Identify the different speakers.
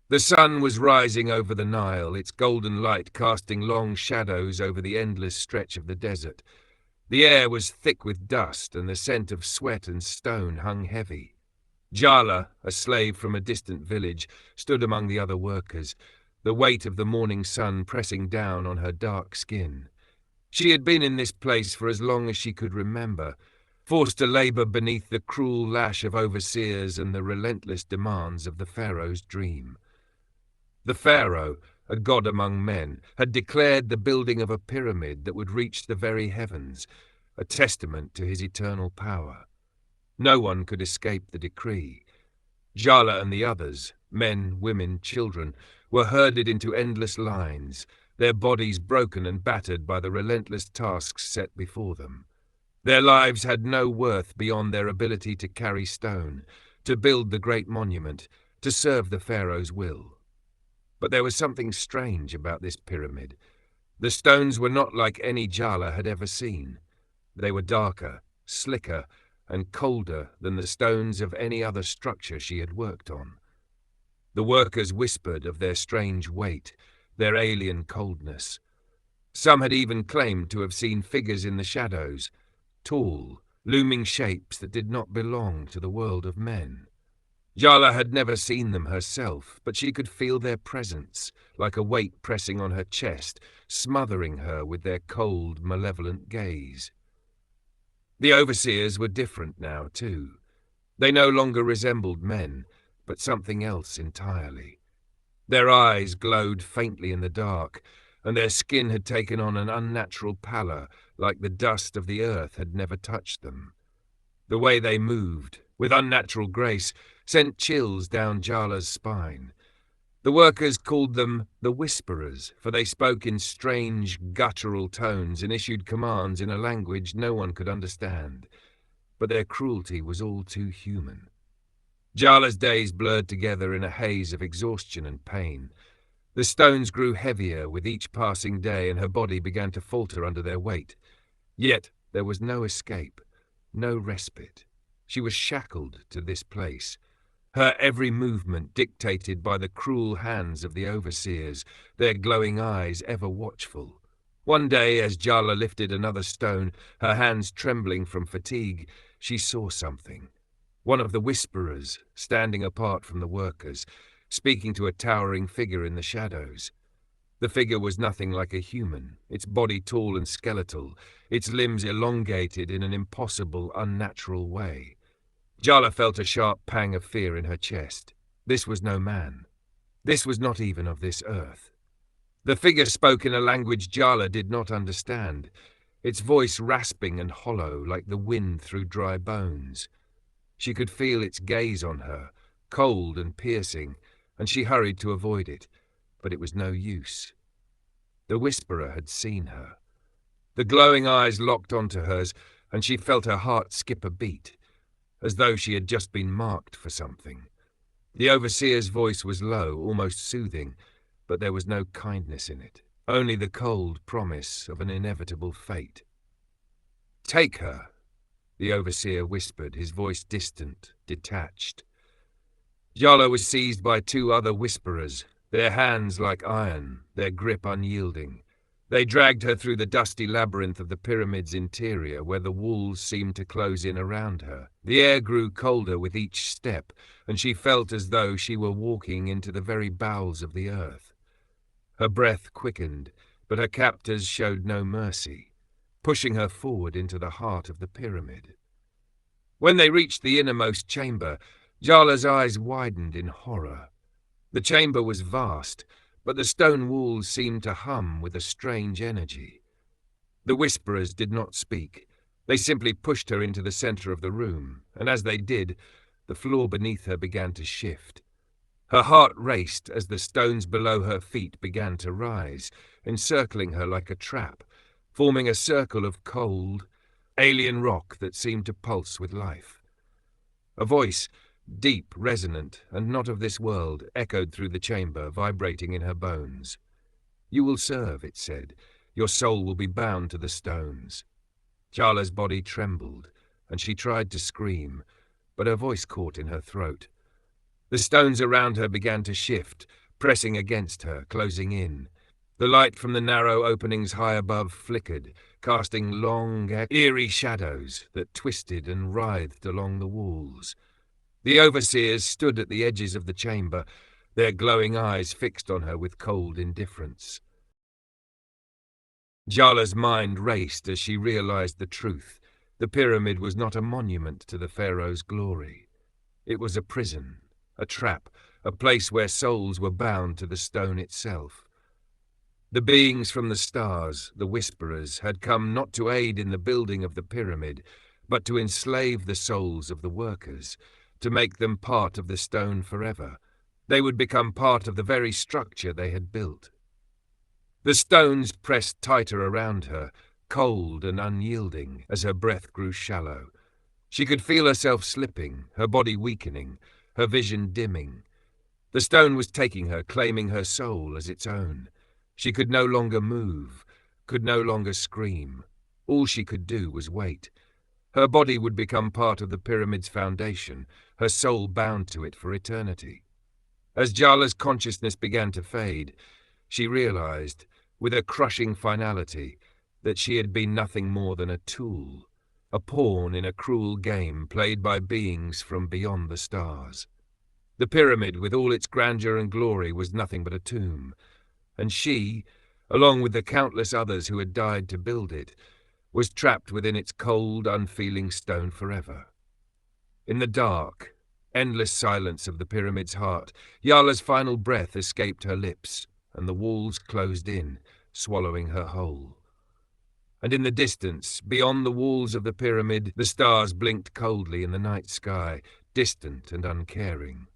Speaker 1: The sun was rising over the Nile, its golden light casting long shadows over the endless stretch of the desert. The air was thick with dust, and the scent of sweat and stone hung heavy. Jala, a slave from a distant village, stood among the other workers, the weight of the morning sun pressing down on her dark skin. She had been in this place for as long as she could remember, forced to labor beneath the cruel lash of overseers and the relentless demands of the pharaoh's dream. The pharaoh, a god among men, had declared the building of a pyramid that would reach the very heavens, a testament to his eternal power. No one could escape the decree. Jala and the others, men, women, children, were herded into endless lines, their bodies broken and battered by the relentless tasks set before them. Their lives had no worth beyond their ability to carry stone, to build the great monument, to serve the pharaoh's will. But there was something strange about this pyramid. The stones were not like any Jala had ever seen. They were darker, slicker, and colder than the stones of any other structure she had worked on. The workers whispered of their strange weight, their alien coldness. Some had even claimed to have seen figures in the shadows, tall, looming shapes that did not belong to the world of men. Jala had never seen them herself, but she could feel their presence, like a weight pressing on her chest, smothering her with their cold, malevolent gaze. The overseers were different now, too. They no longer resembled men, but something else entirely. Their eyes glowed faintly in the dark, and their skin had taken on an unnatural pallor, like the dust of the earth had never touched them. The way they moved, with unnatural grace, sent chills down Jala's spine. The workers called them the Whisperers, for they spoke in strange, guttural tones and issued commands in a language no one could understand. But their cruelty was all too human. Jala's days blurred together in a haze of exhaustion and pain. The stones grew heavier with each passing day, and her body began to falter under their weight. Yet there was no escape, no respite. She was shackled to this place, her every movement dictated by the cruel hands of the overseers, their glowing eyes ever watchful. One day, as Jala lifted another stone, her hands trembling from fatigue, she saw something. One of the Whisperers, standing apart from the workers, speaking to a towering figure in the shadows. The figure was nothing like a human, its body tall and skeletal, its limbs elongated in an impossible, unnatural way. Jala felt a sharp pang of fear in her chest. This was no man. This was not even of this earth. The figure spoke in a language Jala did not understand, its voice rasping and hollow like the wind through dry bones. She could feel its gaze on her, cold and piercing, and she hurried to avoid it, but it was no use. The Whisperer had seen her. The glowing eyes locked onto hers, and she felt her heart skip a beat, as though she had just been marked for something. The overseer's voice was low, almost soothing, but there was no kindness in it, only the cold promise of an inevitable fate. "Take her," the overseer whispered, his voice distant, detached. Jala was seized by two other Whisperers, their hands like iron, their grip unyielding. They dragged her through the dusty labyrinth of the pyramid's interior, where the walls seemed to close in around her. The air grew colder with each step, and she felt as though she were walking into the very bowels of the earth. Her breath quickened, but her captors showed no mercy, pushing her forward into the heart of the pyramid. When they reached the innermost chamber, Jala's eyes widened in horror. The chamber was vast, but the stone walls seemed to hum with a strange energy. The Whisperers did not speak. They simply pushed her into the center of the room, and as they did, the floor beneath her began to shift. Her heart raced as the stones below her feet began to rise, encircling her like a trap, forming a circle of cold, alien rock that seemed to pulse with life. A voice, deep, resonant, and not of this world, echoed through the chamber, vibrating in her bones. "You will serve," it said. "Your soul will be bound to the stones." Jala's body trembled, and she tried to scream, but her voice caught in her throat. The stones around her began to shift, pressing against her, closing in. The light from the narrow openings high above flickered, casting long, eerie shadows that twisted and writhed along the walls. The overseers stood at the edges of the chamber, their glowing eyes fixed on her with cold indifference. Jala's mind raced as she realized the truth. The pyramid was not a monument to the pharaoh's glory. It was a prison, a trap, a place where souls were bound to the stone itself. The beings from the stars, the Whisperers, had come not to aid in the building of the pyramid, but to enslave the souls of the workers, to make them part of the stone forever. They would become part of the very structure they had built. The stones pressed tighter around her, cold and unyielding, as her breath grew shallow. She could feel herself slipping, her body weakening, her vision dimming. The stone was taking her, claiming her soul as its own. She could no longer move, could no longer scream. All she could do was wait. Her body would become part of the pyramid's foundation, her soul bound to it for eternity. As Jala's consciousness began to fade, she realized, with a crushing finality, that she had been nothing more than a tool, a pawn in a cruel game played by beings from beyond the stars. The pyramid, with all its grandeur and glory, was nothing but a tomb, and she, along with the countless others who had died to build it, was trapped within its cold, unfeeling stone forever. In the dark, endless silence of the pyramid's heart, Yala's final breath escaped her lips, and the walls closed in, swallowing her whole. And in the distance, beyond the walls of the pyramid, the stars blinked coldly in the night sky, distant and uncaring.